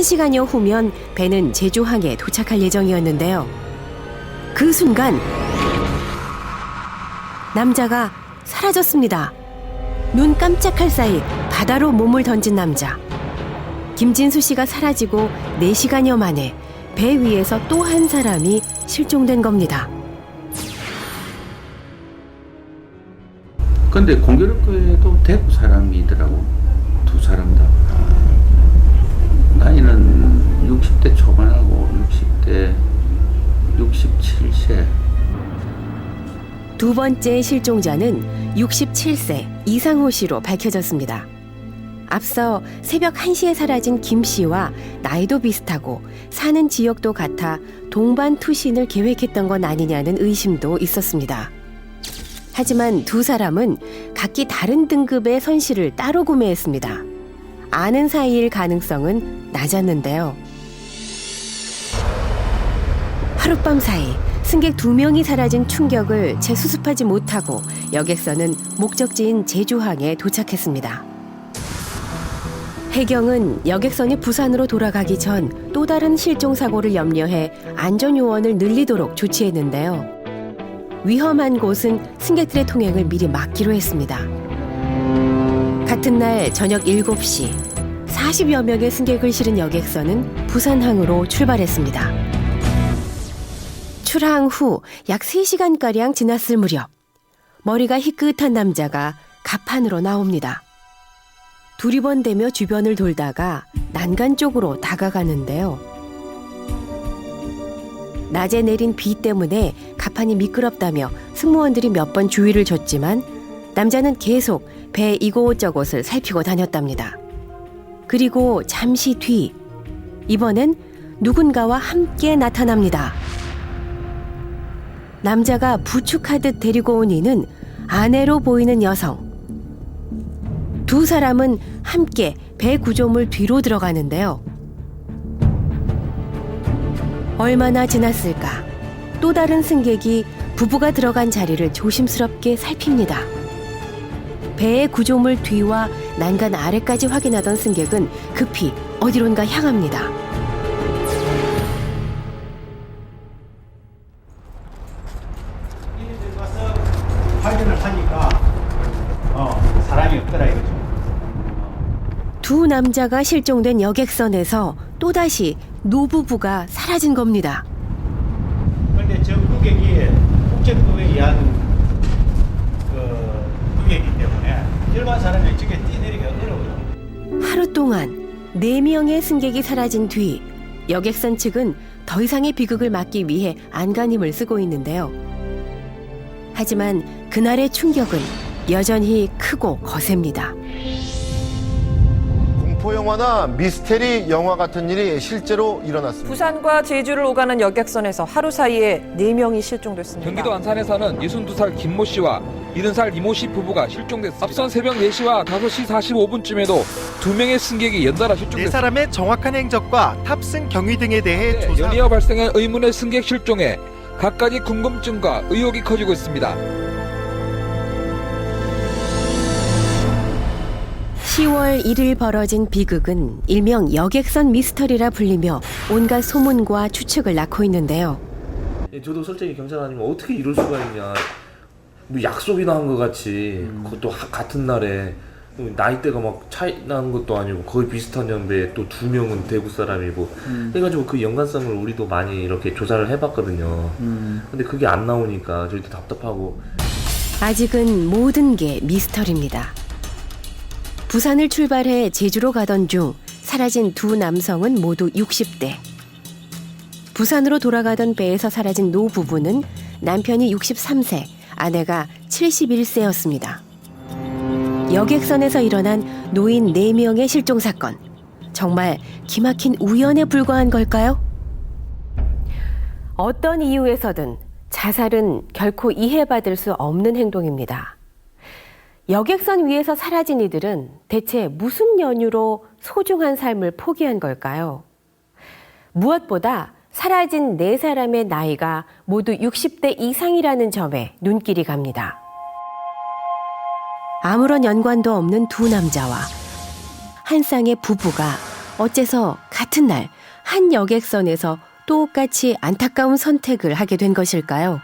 1시간여 후면 배는 제주항에 도착할 예정이었는데요. 그 순간 남자가 사라졌습니다. 눈 깜짝할 사이 바다로 몸을 던진 남자. 김진수 씨가 사라지고 4시간여 만에 배 위에서 또 한 사람이 실종된 겁니다. 근데 공교롭게도 대구 사람이더라고. 두 사람 다. 나이는 60대 초반하고 67세. 두 번째 실종자는 67세 이상호 씨로 밝혀졌습니다. 앞서 새벽 1시에 사라진 김 씨와 나이도 비슷하고 사는 지역도 같아 동반 투신을 계획했던 건 아니냐는 의심도 있었습니다. 하지만 두 사람은 각기 다른 등급의 선실을 따로 구매했습니다. 아는 사이일 가능성은 낮았는데요. 하룻밤 사이 승객 2명이 사라진 충격을 재수습하지 못하고 여객선은 목적지인 제주항에 도착했습니다. 해경은 여객선이 부산으로 돌아가기 전 또 다른 실종 사고를 염려해 안전요원을 늘리도록 조치했는데요. 위험한 곳은 승객들의 통행을 미리 막기로 했습니다. 같은 날 저녁 7시 40여 명의 승객을 실은 여객선은 부산항으로 출발했습니다. 출항 후 약 3시간가량 지났을 무렵 머리가 희끗한 남자가 갑판으로 나옵니다. 두리번대며 주변을 돌다가 난간 쪽으로 다가가는데요. 낮에 내린 비 때문에 갑판이 미끄럽다며 승무원들이 몇 번 주의를 줬지만 남자는 계속 배 이곳저곳을 살피고 다녔답니다. 그리고 잠시 뒤 이번엔 누군가와 함께 나타납니다. 남자가 부축하듯 데리고 온 이는 아내로 보이는 여성. 두 사람은 함께 배 구조물 뒤로 들어가는데요. 얼마나 지났을까? 또 다른 승객이 부부가 들어간 자리를 조심스럽게 살핍니다. 배의 구조물 뒤와 난간 아래까지 확인하던 승객은 급히 어디론가 향합니다. 와서 확인을 하니까 사람이 없더라 이거죠. 두 남자가 실종된 여객선에서 또다시 노부부가 사라진 겁니다. 그런데 저 고객이 국제법에 의한 고객이기 때문에 일반 사람이 저게 뛰내리기가 어려워요. 하루 동안 4명의 승객이 사라진 뒤 여객선 측은 더 이상의 비극을 막기 위해 안간힘을 쓰고 있는데요. 하지만 그날의 충격은 여전히 크고 거셉니다. 공포 영화나 미스테리 영화 같은 일이 실제로 일어났습니다. 부산과 제주를 오가는 여객선에서 하루 사이에 4명이 실종됐습니다. 경기도 안산에 사는 62살 김모 씨와 70살 이모 씨 부부가 실종됐습니다. 앞선 새벽 4시와 5시 45분쯤에도 2명의 승객이 연달아 실종됐습니다. 4사람의 정확한 행적과 탑승 경위 등에 대해 조사. 연이어 발생한 의문의 승객 실종에 갖가지 궁금증과 의혹이 커지고 있습니다. 10월 1일 벌어진 비극은 일명 여객선 미스터리라 불리며 온갖 소문과 추측을 낳고 있는데요. 저도 솔직히 경찰관이면 어떻게 이럴 수가 있냐. 뭐 약속이나 한 것 같이 그것도 같은 날에 나이대가 막 차이 나는 것도 아니고 거의 비슷한 연배에 또 2명은 대구 사람이고 해가지고 그 연관성을 우리도 많이 이렇게 조사를 해봤거든요. 근데 그게 안 나오니까 저희도 답답하고. 아직은 모든 게 미스터리입니다. 부산을 출발해 제주로 가던 중 사라진 두 남성은 모두 60대. 부산으로 돌아가던 배에서 사라진 노 부부는 남편이 63세, 아내가 71세였습니다. 여객선에서 일어난 노인 4명의 실종 사건. 정말 기막힌 우연에 불과한 걸까요? 어떤 이유에서든 자살은 결코 이해받을 수 없는 행동입니다. 여객선 위에서 사라진 이들은 대체 무슨 연유로 소중한 삶을 포기한 걸까요? 무엇보다 사라진 4사람의 나이가 모두 60대 이상이라는 점에 눈길이 갑니다. 아무런 연관도 없는 두 남자와 한 쌍의 부부가 어째서 같은 날 한 여객선에서 똑같이 안타까운 선택을 하게 된 것일까요?